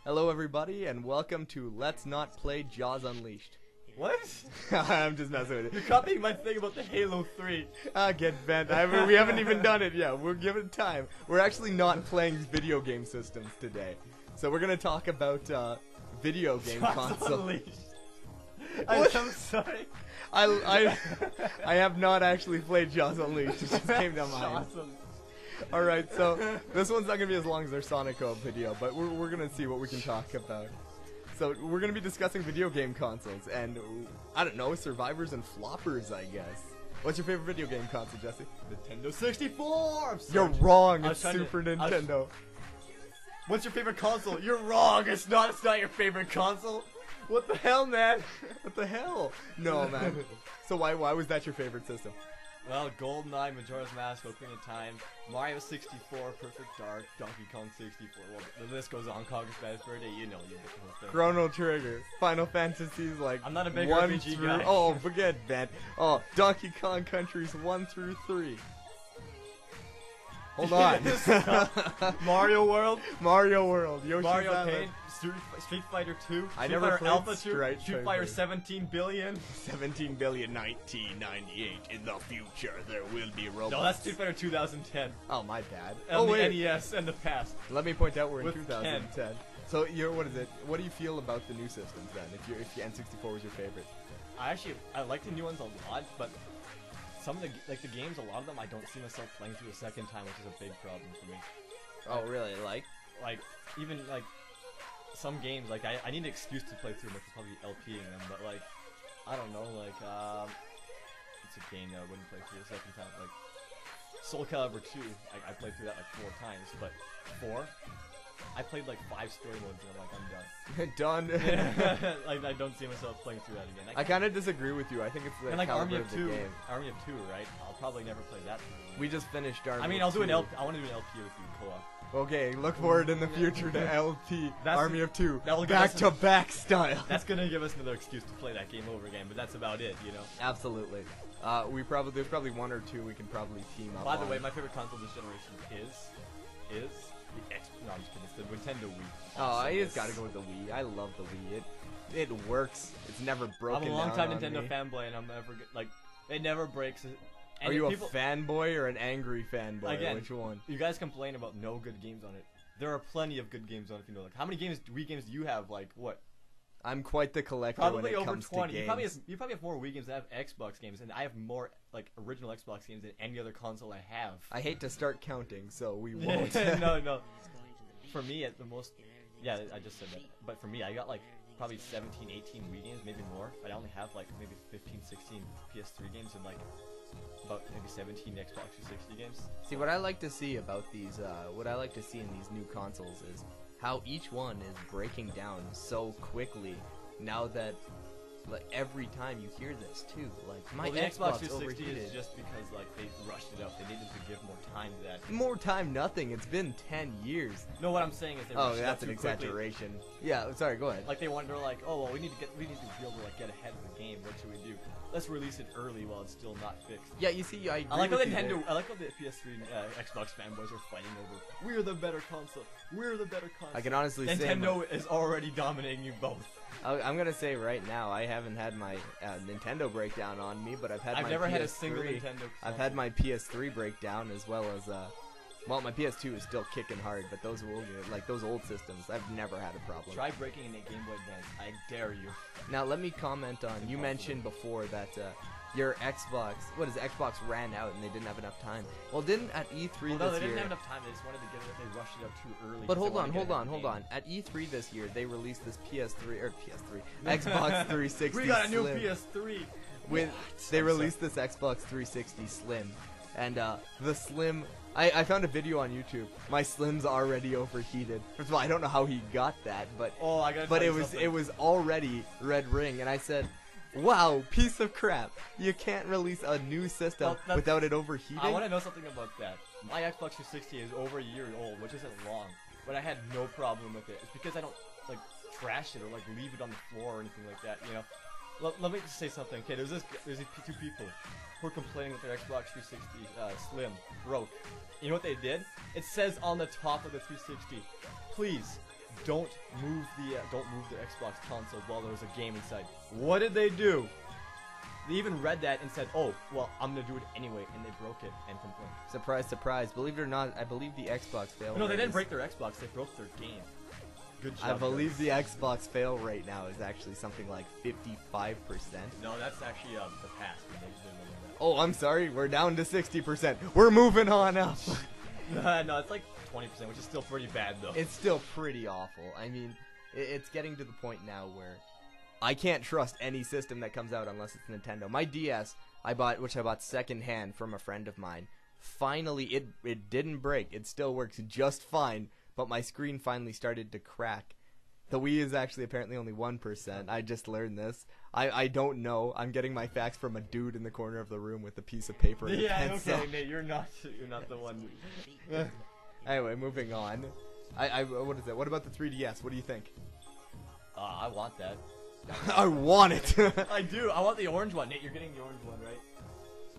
Hello everybody and welcome to Let's Not Play Jaws Unleashed. What? I'm just messing with it. You're copying my thing about the Halo 3. Get bent. We haven't even done it yet. We're giving time. We're actually not playing video game systems today. So we're going to talk about video game consoles. I'm sorry. I have not actually played Jaws Unleashed. It just came to mind. Awesome. Alright, so this one's not going to be as long as our Sonic Home video, but we're going to see what we can talk about. So we're going to be discussing video game consoles and, I don't know, survivors and floppers, I guess. What's your favorite video game console, Jesse? Nintendo 64! You're wrong, it's Super Nintendo. What's your favorite console? You're wrong, it's not your favorite console. What the hell, man? What the hell? No, man. So why was that your favorite system? Well, GoldenEye, Majora's Mask, Ocarina of Time, Mario 64, Perfect Dark, Donkey Kong 64. Well, the list goes on. Conker's Bad Birthday, you know the whole thing. Chrono Trigger, Final Fantasy's like I'm not a big 1 RPG through, guy. Oh, forget that. Oh, Donkey Kong Countries 1 through 3. Hold on. Mario World, Yoshi's Mario Island. Paint, Street Fighter 2, I never played Alpha 2, Street Street Fighter 17 billion. 17 billion 1998. In the future, there will be robots. No, that's Street Fighter 2010. Oh, my bad. On the wait. NES and the past. Let me point out we're in With 2010. So, what is it? What do you feel about the new systems then? If N64 was your favorite? I like the new ones a lot, but some of the games, a lot of them I don't see myself playing through a second time, which is a big problem for me. Oh, really? Like Even some games, I need an excuse to play through them, which is probably LPing them, but I don't know, it's a game that I wouldn't play through a second time, Soul Calibur 2, I played through that 4 times, but 4, I played 5 story modes and I'm done. I don't see myself playing through that again. I kind of disagree with you. I think it's the and caliber Army of of the 2, game. Army of 2, right? I'll probably never play that. We just finished Army. I mean, of I'll do 2. I want to do an LP with you, co-op. Okay, look forward in the future to LP Army of 2, back-to-back style. That's gonna give us another excuse to play that game over again, but that's about it, you know. Absolutely. There's probably 1 or 2 we can probably team up. By the way, my favorite console this generation is the X. No, I'm just kidding. It's the Nintendo Wii. Oh, I just gotta go with the Wii. I love the Wii. It works. It's never broken. I'm a long-time down Nintendo me. fanboy, and I'm never it never breaks. And Are you a fanboy or an angry fanboy? Again, Which one? You guys complain about no good games on it. There are plenty of good games on it. If you know, how many Wii games do you have? What? I'm quite the collector Probably when it over comes 20. to games. You probably have more Wii games than I have Xbox games, and I have more original Xbox games than any other console I have. I hate to start counting, so we won't. No. For me, at the most, yeah, I just said that. But for me, I got probably 17, 18 Wii games, maybe more. But I only have maybe 15, 16 PS3 games and about maybe 17 Xbox 360 games. See, what I like to see about these, what I like to see in these new consoles is how each one is breaking down so quickly. Now that every time you hear this too, my the Xbox 360 overheated. is just because they rushed it out. They needed to give more time to that. More time, nothing. It's been 10 years. No, what I'm saying is they rushed it out that's too an quickly. exaggeration. Yeah, sorry, go ahead. They're oh well, we need to be able to get ahead of the game. What should we do? Let's release it early while it's still not fixed. Yeah, you see, I like how with Nintendo. I like how the PS3 Xbox fanboys are fighting over. We're the better console. We're the better console. I can honestly say Nintendo is already dominating you both. I'm gonna say right now, I haven't had my Nintendo breakdown on me, but I've never had a single Nintendo console. I've had my PS3 breakdown as well as well, my PS2 is still kicking hard, but those old systems, I've never had a problem. Try breaking in a Game Boy Advance. I dare you. Now let me comment on. You mentioned before that your Xbox, Xbox ran out and they didn't have enough time. Well, didn't at E3 this year? No, they didn't have enough time. They just wanted to get it. They rushed it out too early. But hold on. At E3 this year, they released this Xbox 360. We got a new Slim. PS3. They released this Xbox 360 Slim, and the Slim. I found a video on YouTube. My Slim's already overheated. First of all, I don't know how he got that, but it was already red ring, and I said, "Wow, piece of crap! You can't release a new system without it overheating." I want to know something about that. My Xbox 360 is over a year old, which isn't long, but I had no problem with it. It's because I don't trash it or leave it on the floor or anything like that. You know. Let me just say something. Okay, there's these 2 people who are complaining that their Xbox 360 Slim broke. You know what they did? It says on the top of the 360, please don't move the Xbox console while there's a game inside. What did they do? They even read that and said, oh, well, I'm going to do it anyway, and they broke it and complained. Surprise, surprise. Believe it or not, I believe the Xbox fail No, rate they didn't break their Xbox, they broke their game. Good job, I believe guys. the Xbox fail rate now is actually something like 55%. No, that's actually the past. Oh, I'm sorry, we're down to 60%. We're moving on up. No, it's like 20%, which is still pretty bad, though. It's still pretty awful. I mean, it's getting to the point now where I can't trust any system that comes out unless it's Nintendo. My DS, which I bought secondhand from a friend of mine, finally, it didn't break. It still works just fine, but my screen finally started to crack. The Wii is actually apparently only 1%. I just learned this. I don't know. I'm getting my facts from a dude in the corner of the room with a piece of paper and a pencil. Okay, Nate, you're not the one. Anyway, moving on. What is that? What about the 3DS? What do you think? I want that. I want it. I do. I want the orange one. Nate, you're getting the orange one, right?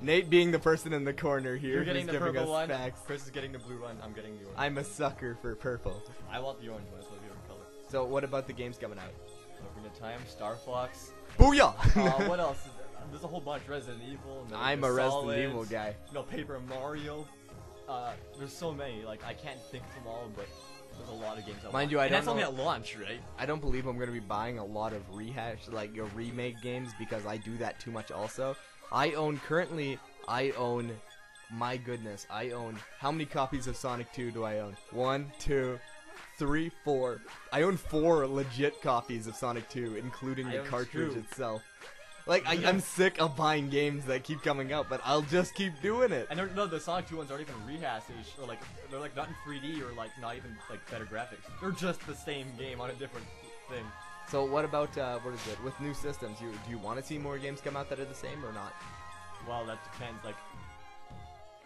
Nate being the person in the corner here. You're getting the giving purple us one. Facts. Chris is getting the blue one. I'm getting the orange. I'm a sucker for purple. I want the orange one. It's my favorite color. So what about the games coming out? Ocarina of Time, Star Fox. Booyah! What else? There's a whole bunch. Resident Evil. I'm a Resident Evil guy. No, Paper Mario. There's so many. Like I can't think of them all, but there's a lot of games. Mind you, I don't that's know. only at launch, right? I don't believe I'm gonna be buying a lot of remake games because I do that too much. Also, I own my goodness, I own how many copies of Sonic 2 do I own? 1, 2, 3, 4. I own 4 legit copies of Sonic 2, including the cartridge itself. Like, I'm sick of buying games that keep coming out, but I'll just keep doing it. And no, the Sonic 2 ones aren't even rehashes, or like, they're like not in 3D, or like not even like better graphics. They're just the same game on a different thing. So what about, what is it, with new systems, do you want to see more games come out that are the same or not? Well, that depends, like,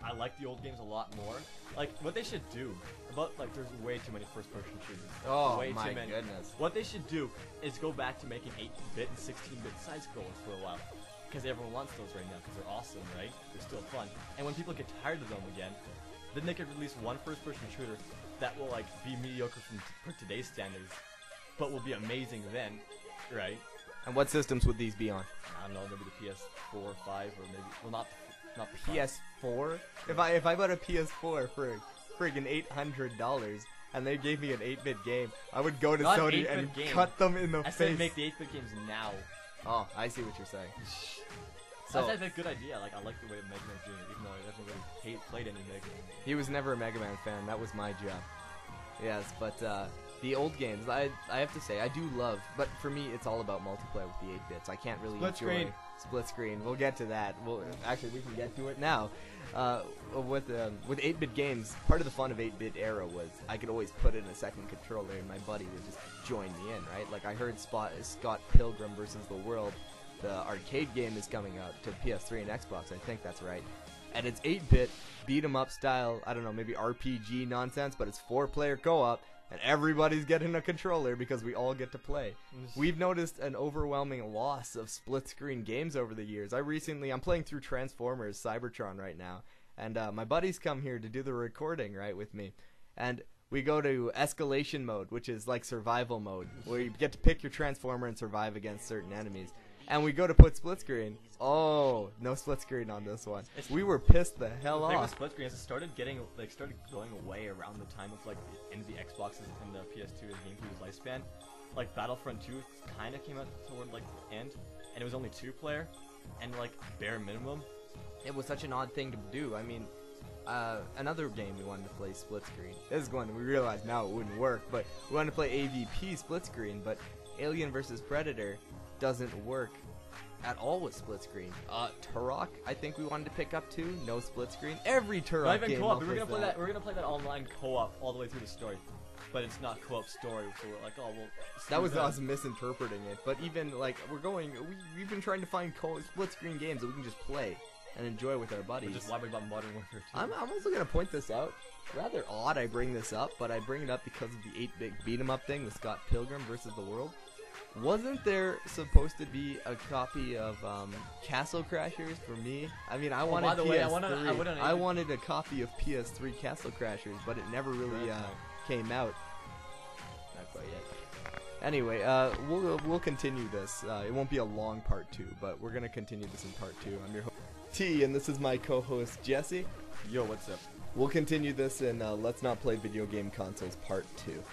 I like the old games a lot more. Like, what they should do, there's way too many first-person shooters. Oh, way my too many. goodness. What they should do is go back to making 8-bit and 16-bit side-scrollers for a while. Because everyone wants those right now, because they're awesome, right? They're still fun. And when people get tired of them again, then they could release one first-person shooter that will, like, be mediocre for today's standards, but will be amazing then, right? And what systems would these be on? I don't know, maybe the PS4, 5, or maybe, well, not the PS4? If I bought a PS4 for friggin' $800 and they gave me an 8-bit game, I would go to Sony and cut them in the face. I said make the 8-bit games now. Oh, I see what you're saying. So that's a good idea. Like, I like the way Mega Man's doing it, even though I never really played any Mega Man. He was never a Mega Man fan. That was my job. Yes, but the old games, I have to say, I do love. But for me, it's all about multiplayer with the 8-bits. I can't really enjoy split screen. We'll get to that. Actually, we can get to it now. With 8-bit games, part of the fun of 8-bit era was I could always put in a second controller and my buddy would just join me in, right? Like I heard Scott Pilgrim vs. the World, the arcade game is coming out to PS3 and Xbox. I think that's right. And it's 8-bit, beat-em-up style, I don't know, maybe RPG nonsense, but it's 4-player co-op, and everybody's getting a controller because we all get to play. We've noticed an overwhelming loss of split-screen games over the years. I'm playing through Transformers Cybertron right now, and my buddies come here to do the recording, right, with me. And we go to escalation mode, which is like survival mode, where you get to pick your Transformer and survive against certain enemies. And we go to put split screen. Oh, no split screen on this one. We were pissed the hell off. The thing with split screen is it started going away around the time of like the end of the Xboxes and the PS2 and GameCube's lifespan. Like Battlefront 2 kind of came out toward like the end, and it was only 2-player, and like bare minimum. It was such an odd thing to do. I mean, another game we wanted to play split screen. This is one we realized now it wouldn't work, but we wanted to play AVP split screen, but Alien vs Predator doesn't work at all with split screen. Turok, I think we wanted to pick up too. No split screen. Every Turok not even game co-op. We're gonna play that online co-op all the way through the story, but it's not co-op story. So we're like, oh well. That was us misinterpreting it. But even like we've been trying to find split screen games that we can just play and enjoy with our buddies. Which is why we bought Modern Warfare 2. I'm also gonna point this out. Rather odd I bring this up, but I bring it up because of the 8-bit beat 'em up thing with Scott Pilgrim vs. the World. Wasn't there supposed to be a copy of Castle Crashers for me? I mean, I wanted PS3. I wanted a copy of PS3 Castle Crashers, but it never really came out. quite yet. Anyway, we'll continue this. It won't be a long part 2, but we're gonna continue this in part 2. I'm your host T, and this is my co-host Jesse. Yo, what's up? We'll continue this in Let's Not Play Video Game Consoles part 2.